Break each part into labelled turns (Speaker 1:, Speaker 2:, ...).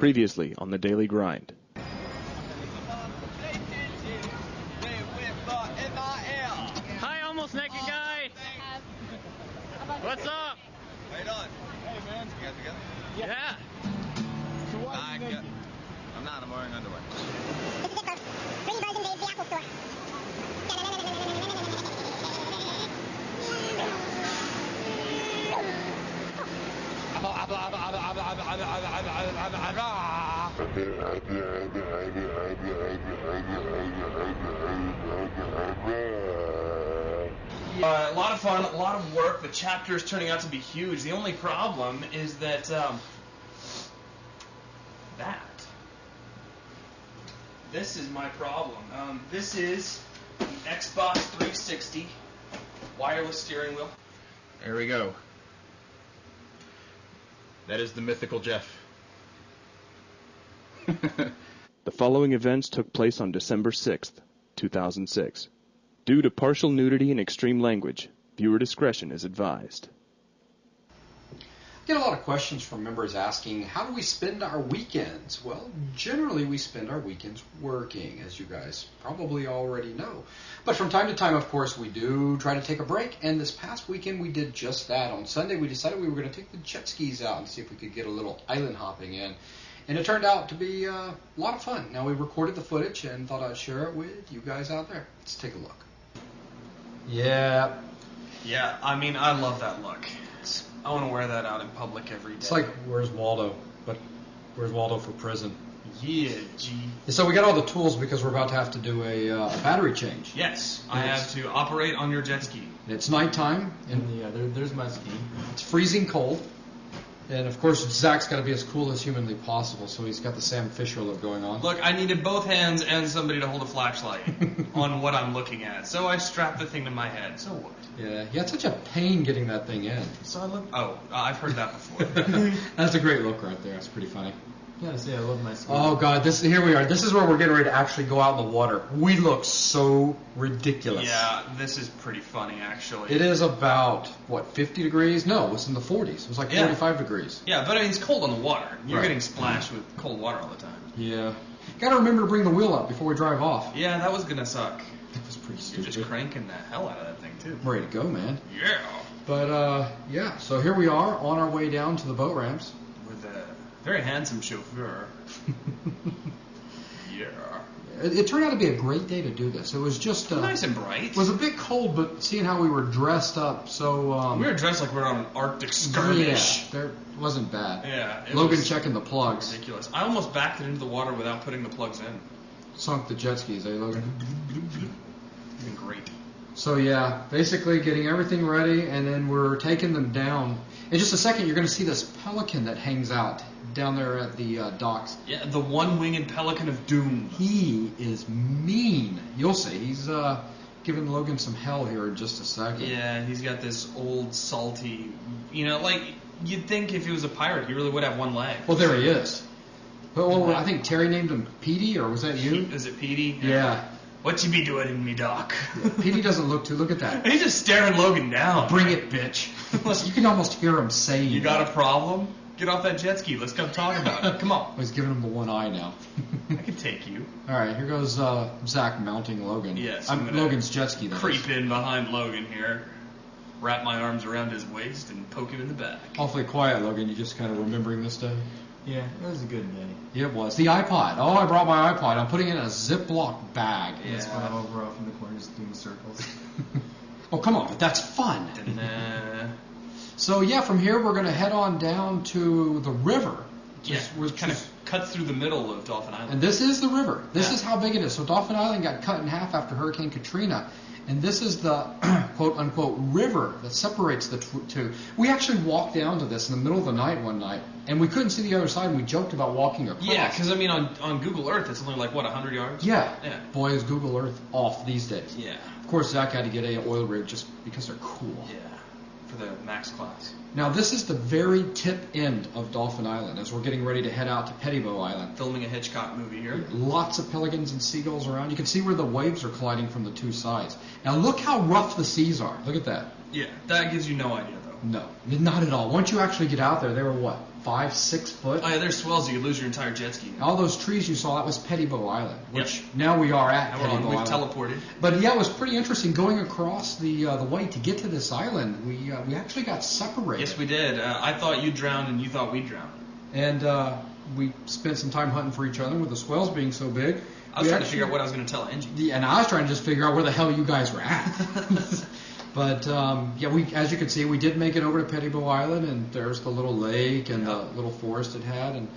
Speaker 1: Previously on the Daily Grind.
Speaker 2: Hi, almost naked guy. What's up?
Speaker 3: How you doing? Hey, man. You guys together?
Speaker 2: Yeah.
Speaker 3: So why are you naked? I'm not. I'm wearing underwear.
Speaker 4: This is the free version of the Apple Store.
Speaker 5: A lot of fun, a lot of work. The chapter is turning out to be huge. The only problem is that, this is my problem. This is the Xbox 360 wireless steering wheel.
Speaker 3: There we go. That is the mythical Jeff.
Speaker 1: The following events took place on December 6th, 2006. Due to partial nudity and extreme language, viewer discretion is advised.
Speaker 6: I get a lot of questions from members asking, how do we spend our weekends? Well, generally we spend our weekends working, as you guys probably already know. But from time to time, of course, we do try to take a break, and this past weekend we did just that. On Sunday we decided we were going to take the jet skis out and see if we could get a little island hopping in. And it turned out to be a lot of fun. Now, we recorded the footage and thought I'd share it with you guys out there. Let's take a look. Yeah.
Speaker 5: Yeah, I mean, I love that look. I want to wear that out in public every day.
Speaker 6: It's like, where's Waldo? But where's Waldo for prison?
Speaker 5: Yeah, gee.
Speaker 6: So we got all the tools because we're about to have to do a battery change.
Speaker 5: Yes, I have to operate on your jet ski.
Speaker 6: It's nighttime, and
Speaker 2: Yeah, there's my ski.
Speaker 6: it's freezing cold. And, of course, Zach's got to be as cool as humanly possible, so he's got the Sam Fisher look going on.
Speaker 5: Look, I needed both hands and somebody to hold a flashlight on what I'm looking at. So I strapped the thing to my head. So what?
Speaker 6: Yeah, he had such a pain getting that thing in.
Speaker 5: So I look... Oh, I've heard that before.
Speaker 6: That's a great look right there. That's pretty funny.
Speaker 2: Yeah, see, I love my ski.
Speaker 6: Oh, God, here we are. This is where we're getting ready to actually go out in the water. We look so ridiculous.
Speaker 5: Yeah, this is pretty funny, actually.
Speaker 6: It is about, 50 degrees? No, it was in the 40s. It was like 45 degrees.
Speaker 5: Yeah, but I mean, it's cold on the water. You're
Speaker 6: Right.
Speaker 5: getting splashed with cold water all the time.
Speaker 6: Yeah. Got to remember to bring the wheel up before we drive off.
Speaker 5: Yeah, that was gonna suck.
Speaker 6: That was pretty
Speaker 5: You're
Speaker 6: stupid.
Speaker 5: just cranking the hell out of that thing, too.
Speaker 6: I'm ready to go, man.
Speaker 5: Yeah.
Speaker 6: But, yeah, so here we are on our way down to the boat ramps.
Speaker 5: With a very handsome chauffeur. Yeah.
Speaker 6: It turned out to be a great day to do this. It was just...
Speaker 5: Nice and bright.
Speaker 6: It was a bit cold, but seeing how we were dressed up, so...
Speaker 5: We were dressed like we were on an Arctic skirmish.
Speaker 6: Yeah, there wasn't bad.
Speaker 5: Yeah. It
Speaker 6: Logan
Speaker 5: was
Speaker 6: checking the plugs.
Speaker 5: ridiculous. I almost backed it into the water without putting the plugs in.
Speaker 6: Sunk the jet skis, eh, Logan?
Speaker 5: It's been great.
Speaker 6: So, yeah, basically getting everything ready, and then we're taking them down. In just a second, you're going to see this pelican that hangs out down there at the docks.
Speaker 5: Yeah, the one-winged pelican of doom.
Speaker 6: He is mean. You'll see. He's giving Logan some hell here in just a second.
Speaker 5: Yeah, he's got this old, salty... You know, like, you'd think if he was a pirate, he really would have one leg.
Speaker 6: Well, there he is. Well, I think Terry named him Petey, or was that you?
Speaker 5: Is it Petey?
Speaker 6: Yeah.
Speaker 5: What you be doing in me, Doc?
Speaker 6: Petey doesn't look too. Look at that.
Speaker 5: He's just staring Logan down.
Speaker 6: Bring it, bitch. You can almost hear him saying.
Speaker 5: You got a problem? Get off that jet ski. Let's come talk about it. Come on.
Speaker 6: Oh, he's giving him the one eye now.
Speaker 5: I can take you.
Speaker 6: All right, here goes Zach mounting Logan.
Speaker 5: Yes,
Speaker 6: I'm Logan's jet ski. That
Speaker 5: creep
Speaker 6: is.
Speaker 5: in behind Logan here, wrap my arms around his waist, and poke him in the back.
Speaker 6: Awfully quiet, Logan. You just kind of remembering this day?
Speaker 2: Yeah, it was a good day.
Speaker 6: It was. The iPod. Oh, I brought my iPod. I'm putting it in a Ziploc bag.
Speaker 5: Yeah.
Speaker 2: That's why I'm over off in the corner just doing circles.
Speaker 6: Oh, come on. But that's fun.
Speaker 5: Nah.
Speaker 6: So, yeah, from here we're going to head on down to the river.
Speaker 5: Yeah, which kind of cuts through the middle of Dolphin Island.
Speaker 6: And this is the river. This
Speaker 5: Yeah.
Speaker 6: is how big it is. So Dolphin Island got cut in half after Hurricane Katrina. And this is the quote-unquote river that separates the two. We actually walked down to this in the middle of the night one night, and we couldn't see the other side, and we joked about walking across.
Speaker 5: Yeah, because, I mean, on Google Earth, it's only like, what, 100 yards?
Speaker 6: Yeah.
Speaker 5: Yeah.
Speaker 6: Boy, is Google Earth off these days.
Speaker 5: Yeah.
Speaker 6: Of course, Zach had to get an oil rig just because they're cool.
Speaker 5: Yeah, for the max class.
Speaker 6: Now, this is the very tip end of Dolphin Island as we're getting ready to head out to Pettybow Island.
Speaker 5: Filming a Hitchcock movie here.
Speaker 6: Lots of pelicans and seagulls around. You can see where the waves are colliding from the two sides. Now, look how rough the seas are. Look at that.
Speaker 5: Yeah, that gives you no idea, though.
Speaker 6: No, not at all. Once you actually get out there, they were what, 5-6 foot.
Speaker 5: Oh yeah, there's swells. You could lose your entire jet ski.
Speaker 6: All those trees you saw, that was Pettybow Island, which
Speaker 5: Yep.
Speaker 6: now we are at
Speaker 5: And
Speaker 6: Pettybow
Speaker 5: we've
Speaker 6: Island.
Speaker 5: teleported.
Speaker 6: But yeah, it was pretty interesting going across the way to get to this island. We actually got separated.
Speaker 5: Yes, we did. I thought you drowned, and you thought we drowned.
Speaker 6: And we spent some time hunting for each other with the swells being so big.
Speaker 5: I was trying to figure out what I was going to tell Angie.
Speaker 6: Yeah, and I was trying to just figure out where the hell you guys were at. But yeah, we, as you can see, we did make it over to Pettybow Island, and there's the little lake and the little forest it had, and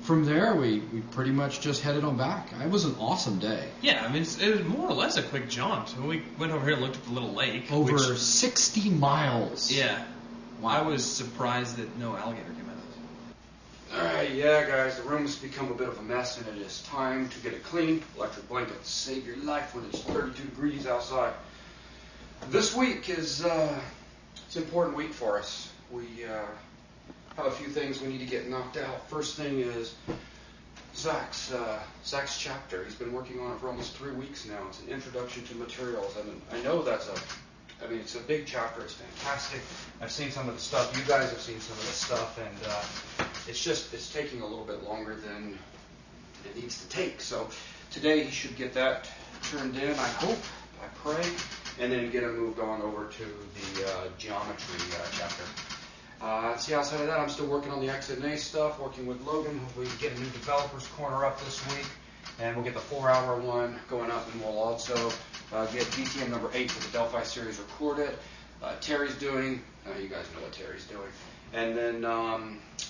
Speaker 6: from there we pretty much just headed on back. It was an awesome day.
Speaker 5: Yeah, I mean, it was more or less a quick jaunt. We went over here and looked at the little lake.
Speaker 6: Over
Speaker 5: which,
Speaker 6: 60 miles.
Speaker 5: Yeah.
Speaker 6: Wow.
Speaker 5: I was surprised that no alligator came out of it.
Speaker 6: Alright, yeah, guys, the room has become a bit of a mess, and it is time to get it clean. Electric blankets save your life when it's 32 degrees outside. This week is it's an important week for us. We have a few things we need to get knocked out. First thing is Zach's chapter. He's been working on it for almost 3 weeks now. It's an introduction to materials, and I know it's a big chapter. It's fantastic. I've seen some of the stuff. You guys have seen some of the stuff, and it's taking a little bit longer than it needs to take. So today he should get that turned in, I hope, I pray, and then get him moved on over to the geometry chapter. See, outside of that, I'm still working on the X and A stuff, working with Logan. Hopefully we get a new developers corner up this week, and we'll get the 4-hour one going up, and we'll also get DTM number 8 for the Delphi series recorded. Terry's doing, you guys know what Terry's doing. And then,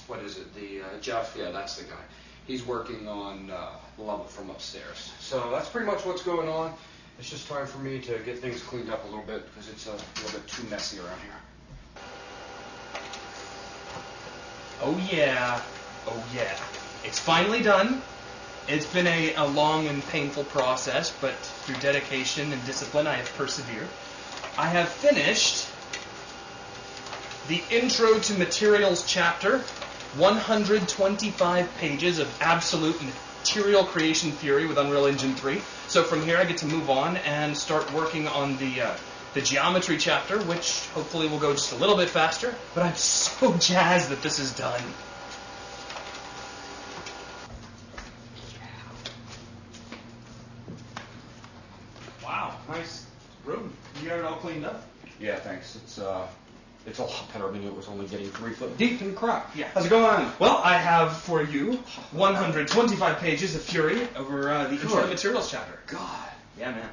Speaker 6: what is it, Jeff, yeah, that's the guy. He's working on the level from upstairs. So that's pretty much what's going on. It's just time for me to get things cleaned up a little bit because it's a little bit too messy around here.
Speaker 5: Oh yeah. Oh yeah. It's finally done. It's been a long and painful process, but through dedication and discipline, I have persevered. I have finished the Intro to Materials chapter, 125 pages of absolute material creation theory with Unreal Engine 3. So from here I get to move on and start working on the geometry chapter, which hopefully will go just a little bit faster. But I'm so jazzed that this is done. Wow, nice room. You got it all cleaned up?
Speaker 6: Yeah, thanks. It's a lot better. I mean, it was only getting 3 foot deep in crap.
Speaker 5: Yeah.
Speaker 6: How's it going?
Speaker 5: Well, I have for you 125 pages of fury over the Intro to Materials chapter.
Speaker 6: God.
Speaker 5: Yeah, man.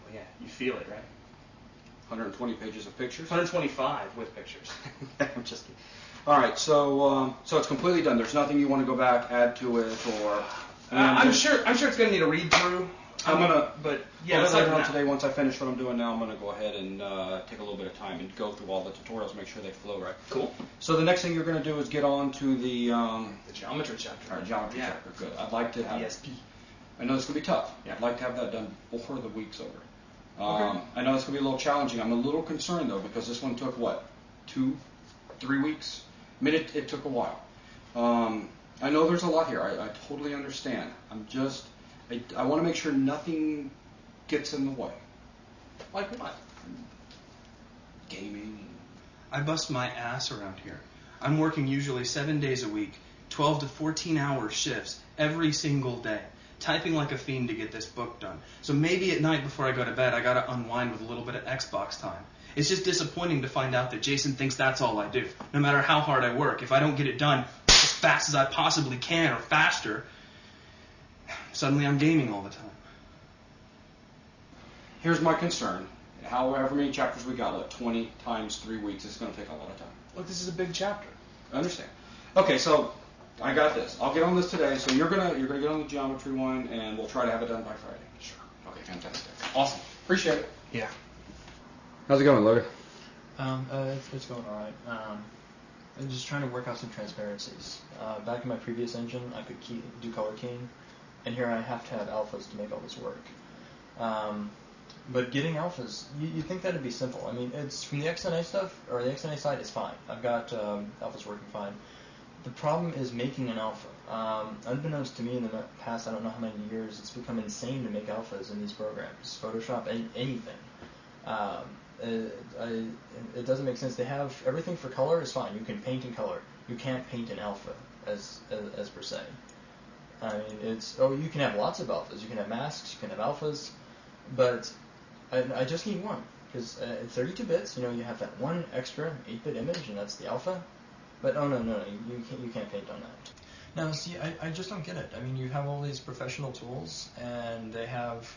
Speaker 5: Well, yeah, you feel it, right?
Speaker 6: 120 pages of pictures?
Speaker 5: 125 with pictures.
Speaker 6: I'm just kidding. All right, so it's completely done. There's nothing you want to go back, add to it, or...
Speaker 5: I'm sure it's going to need a read through. But yeah,
Speaker 6: later on
Speaker 5: that.
Speaker 6: today, once I finish what I'm doing now, I'm going to go ahead and take a little bit of time and go through all the tutorials, make sure they flow right.
Speaker 5: Cool.
Speaker 6: So the next thing you're going to do is get on to the
Speaker 5: geometry chapter.
Speaker 6: All right, geometry chapter. Good. I'd like to have.
Speaker 5: ESP.
Speaker 6: I know this is going to be tough.
Speaker 5: Yeah.
Speaker 6: I'd like to have that done before the week's over.
Speaker 5: Okay.
Speaker 6: I know it's going to be a little challenging. I'm a little concerned though because this one took what, 2-3 weeks? I mean, it took a while. I know there's a lot here. I totally understand. I want to make sure nothing gets in the way.
Speaker 5: Like what?
Speaker 6: Gaming.
Speaker 5: I bust my ass around here. I'm working usually 7 days a week, 12 to 14-hour shifts every single day, typing like a fiend to get this book done. So maybe at night before I go to bed, I gotta unwind with a little bit of Xbox time. It's just disappointing to find out that Jason thinks that's all I do. No matter how hard I work, if I don't get it done as fast as I possibly can or faster, suddenly I'm gaming all the time.
Speaker 6: Here's my concern. However many chapters we got, like 20 times 3 weeks, it's going to take a lot of time.
Speaker 5: Look, this is a big chapter.
Speaker 6: I understand. Okay, so I got this. I'll get on this today. So you're gonna get on the geometry one, and we'll try to have it done by Friday. Sure. Okay, fantastic. Awesome. Appreciate it.
Speaker 5: Yeah.
Speaker 6: How's it going, Logan?
Speaker 2: It's going alright. I'm just trying to work out some transparencies. Back in my previous engine, I could do color keying, and here I have to have alphas to make all this work. But getting alphas, you think that'd be simple. I mean, it's from the XNA stuff, or the XNA side, it's fine. I've got alphas working fine. The problem is making an alpha. Unbeknownst to me in the past, I don't know how many years, it's become insane to make alphas in these programs. Photoshop, anything. It doesn't make sense. They have everything for color is fine. You can paint in color. You can't paint in alpha as per se. I mean, you can have lots of alphas. You can have masks. You can have alphas, but I just need one because at 32 bits, you have that one extra 8-bit image, and that's the alpha. But no, you can't paint on that. Now, see, I just don't get it. I mean, you have all these professional tools, and they have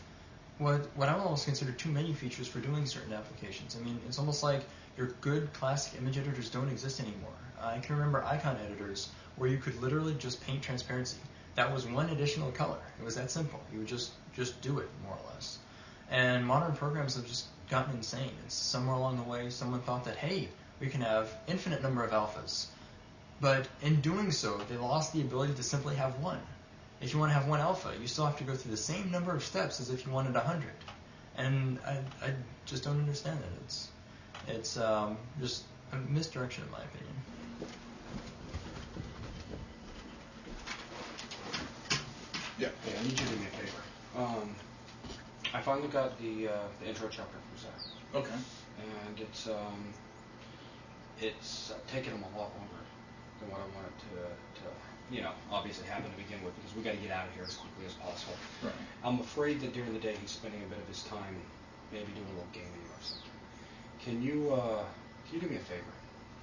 Speaker 2: what I would almost consider too many features for doing certain applications. I mean, it's almost like your good classic image editors don't exist anymore. I can remember icon editors where you could literally just paint transparency. That was one additional color. It was that simple. You would just do it, more or less. And modern programs have just gotten insane. It's somewhere along the way someone thought that, hey, we can have infinite number of alphas. But in doing so, they lost the ability to simply have one. If you want to have one alpha, you still have to go through the same number of steps as if you wanted 100. And I just don't understand that. It's just a misdirection, in my opinion.
Speaker 6: Yeah. Hey, I need you to do me a favor. I finally got the intro chapter from Zach.
Speaker 7: Okay.
Speaker 6: And it's taken him a lot longer than what I wanted to obviously happen to begin with, because we got to get out of here as quickly as possible.
Speaker 7: Right.
Speaker 6: I'm afraid that during the day he's spending a bit of his time maybe doing a little gaming or something. Can you do me a favor?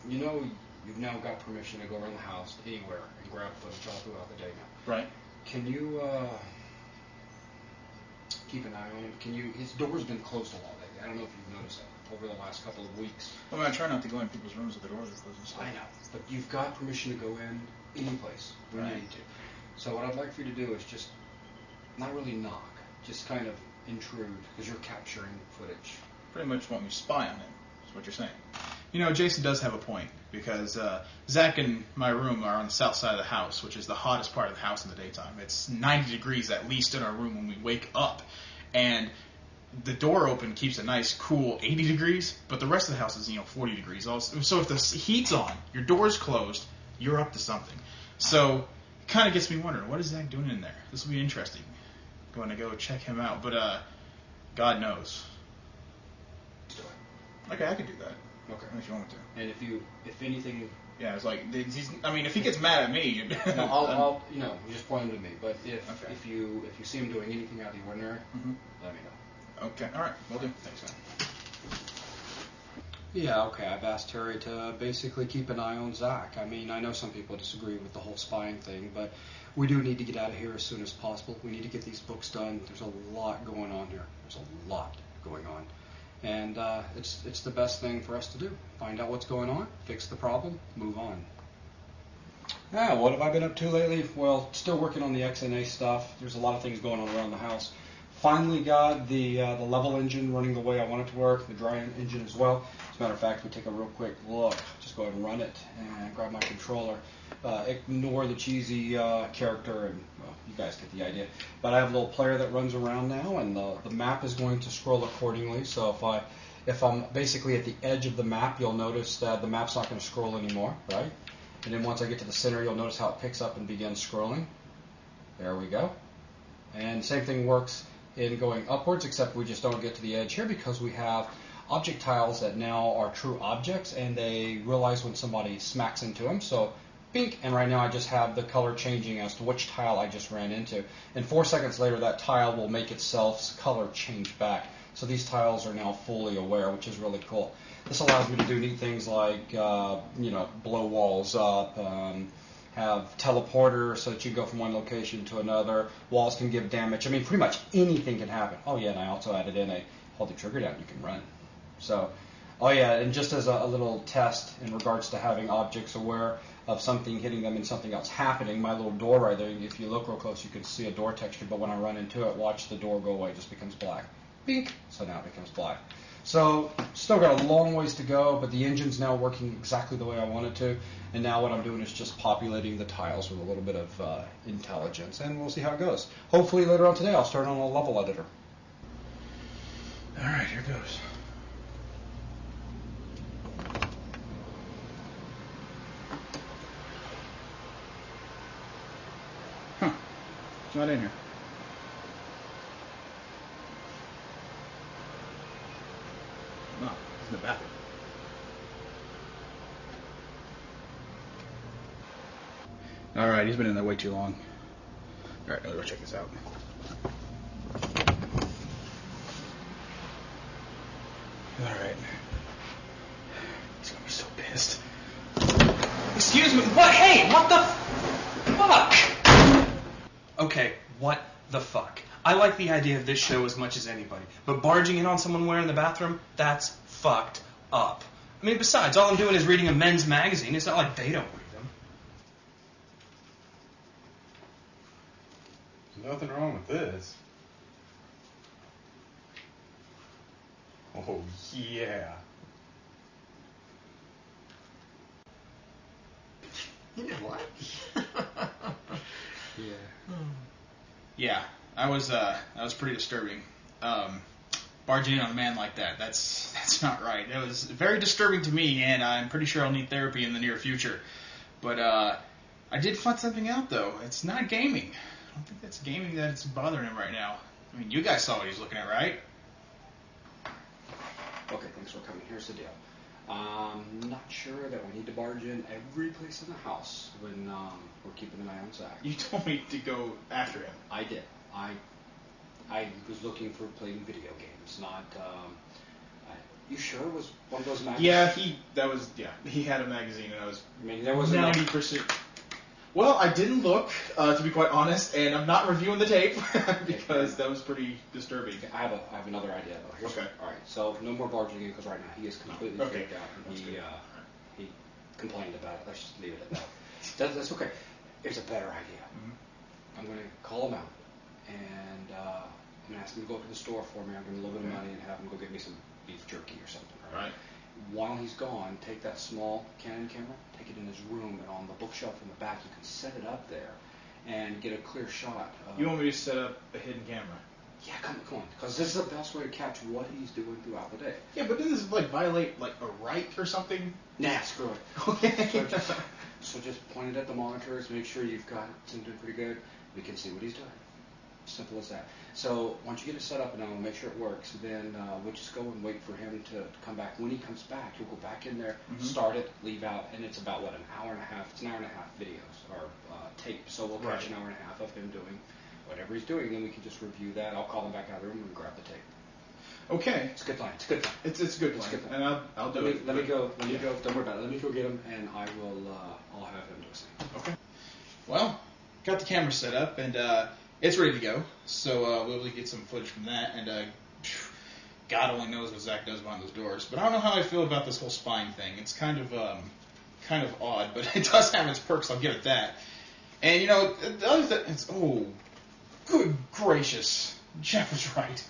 Speaker 6: You've now got permission to go around the house anywhere and grab footage all throughout the day now.
Speaker 7: Right.
Speaker 6: Can you keep an eye on him? His door's been closed a lot lately. I don't know if you've noticed that over the last couple of weeks.
Speaker 7: I mean, I try not to go in people's rooms with the doors are closed and stuff.
Speaker 6: I know, but you've got permission to go in any place when you need to. So what I'd like for you to do is just not really knock, just kind of intrude, because you're capturing footage.
Speaker 7: Pretty much want me to spy on him, is what you're saying.
Speaker 8: Jason does have a point, because Zach and my room are on the south side of the house, which is the hottest part of the house in the daytime. It's 90 degrees at least in our room when we wake up, and the door open keeps a nice cool 80 degrees, but the rest of the house is 40 degrees. Also, so if the heat's on, your door's closed, you're up to something. So it kind of gets me wondering, what is Zach doing in there? This will be interesting. Going to go check him out, but God knows. Okay, I could do that.
Speaker 6: Okay.
Speaker 8: If you want me to.
Speaker 6: And if anything,
Speaker 8: yeah, it's like if he gets mad at me,
Speaker 6: no, I'll you just point him to me. But if you see him doing anything out of the ordinary, let me know.
Speaker 8: Okay, all right, we'll do.
Speaker 6: Thanks, man. Yeah, okay, I've asked Terry to basically keep an eye on Zach. I mean, I know some people disagree with the whole spying thing, but we do need to get out of here as soon as possible. We need to get these books done. There's a lot going on here. There's a lot going on. And it's the best thing for us to do. Find out what's going on, fix the problem, move on. Yeah, what have I been up to lately? Well, still working on the XNA stuff. There's a lot of things going on around the house. Finally got the level engine running the way I want it to work, the dry engine as well. As a matter of fact, we take a real quick look. Just go ahead and run it and grab my controller. Ignore the cheesy character, and well, you guys get the idea. But I have a little player that runs around now, and the map is going to scroll accordingly. So if I'm basically at the edge of the map, you'll notice that the map's not going to scroll anymore, right? And then once I get to the center, you'll notice how it picks up and begins scrolling. There we go. And same thing works in going upwards, except we just don't get to the edge here because we have object tiles that now are true objects, and they realize when somebody smacks into them. So, pink, and right now I just have the color changing as to which tile I just ran into. And 4 seconds later, that tile will make itself's color change back. So these tiles are now fully aware, which is really cool. This allows me to do neat things like, blow walls up, have teleporter so that you go from one location to another. Walls can give damage. I mean, pretty much anything can happen. Oh yeah, and I also added in a hold the trigger down, you can run. So, oh yeah, and just as a little test in regards to having objects aware of something hitting them and something else happening, my little door right there, if you look real close, you can see a door texture, but when I run into it, watch the door go away, it just becomes black. Bink! So now it becomes black. So, still got a long ways to go, but the engine's now working exactly the way I want it to. And now what I'm doing is just populating the tiles with a little bit of intelligence, and we'll see how it goes. Hopefully later on today I'll start on a level editor.
Speaker 8: All right, here goes.
Speaker 7: Huh. It's not in here. No.
Speaker 8: All right, he's been in there way too long. All right, let me go check this out. All right. He's gonna be so pissed. Excuse me. What? Hey, what the fuck?
Speaker 5: Okay, what the fuck? I like the idea of this show as much as anybody, but barging in on someone wearing the bathroom, that's fucked up. I mean, besides, all I'm doing is reading a men's magazine. It's not like they don't read them.
Speaker 9: There's nothing wrong with this. Oh, yeah.
Speaker 6: You know what? Yeah.
Speaker 8: Yeah, that was pretty disturbing. Barging in on a man like that's not right. It was very disturbing to me, and I'm pretty sure I'll need therapy in the near future. But I did find something out, though. It's not gaming. I don't think that's gaming that's bothering him right now. I mean, you guys saw what he's looking at, right?
Speaker 6: Okay, thanks for coming. Here's the deal. I'm not sure that we need to barge in every place in the house when we're keeping an eye on Zach.
Speaker 8: You told me to go after him.
Speaker 6: I did. I was looking for playing video games, not. You sure it was one of those magazines?
Speaker 8: Yeah, he had a magazine, and I was.
Speaker 6: I mean, there was
Speaker 8: 90%. Well, I didn't look, to be quite honest, and I'm not reviewing the tape because that was pretty disturbing.
Speaker 6: Okay, I have another idea though.
Speaker 8: Okay.
Speaker 6: All right. So no more barging in because right now he is completely freaked out and he complained about it. Let's just leave it at that. That's okay. Here's a better idea.
Speaker 8: Mm-hmm.
Speaker 6: I'm going to call him out and I'm going to ask him to go up to the store for me. I'm going to give him a little bit of money and have him go get me some beef jerky or something.
Speaker 8: Right.
Speaker 6: While he's gone, take that small Canon camera, take it in his room, and on the bookshelf in the back, you can set it up there and get a clear shot.
Speaker 8: You want me to set up a hidden camera?
Speaker 6: Yeah, come on, because this is the best way to catch what he's doing throughout the day.
Speaker 8: Yeah, but doesn't this violate a right or something?
Speaker 6: Nah, screw it.
Speaker 8: Okay.
Speaker 6: So just point it at the monitors, make sure you've got something pretty good. We can see what he's doing. Simple as that. So once you get it set up and I'll make sure it works, then we'll just go and wait for him to come back. When he comes back, he'll go back in there, start it, leave out, and it's about, an hour and a half. It's an hour and a half videos or tape. So we'll catch an hour and a half of him doing whatever he's doing, then we can just review that. I'll call him back out of the room and grab the tape.
Speaker 8: Okay.
Speaker 6: It's a good plan. It's a good plan.
Speaker 8: It's a good plan. And I'll do it.
Speaker 6: Let me go. Don't worry about it. Let me go get him, and I will. I'll have him do something.
Speaker 8: Okay. Well, got the camera set up, and it's ready to go. So we'll be able to get some footage from that. And God only knows what Zach does behind those doors. But I don't know how I feel about this whole spying thing. It's kind of odd, but it does have its perks. I'll give it that. And the other thing is, good gracious, Jeff was right.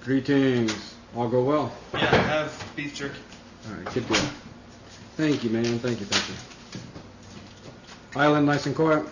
Speaker 10: Greetings. All go well?
Speaker 5: Yeah, I have beef jerky.
Speaker 10: All right, good deal. Thank you, man. Thank you. Island nice and quiet?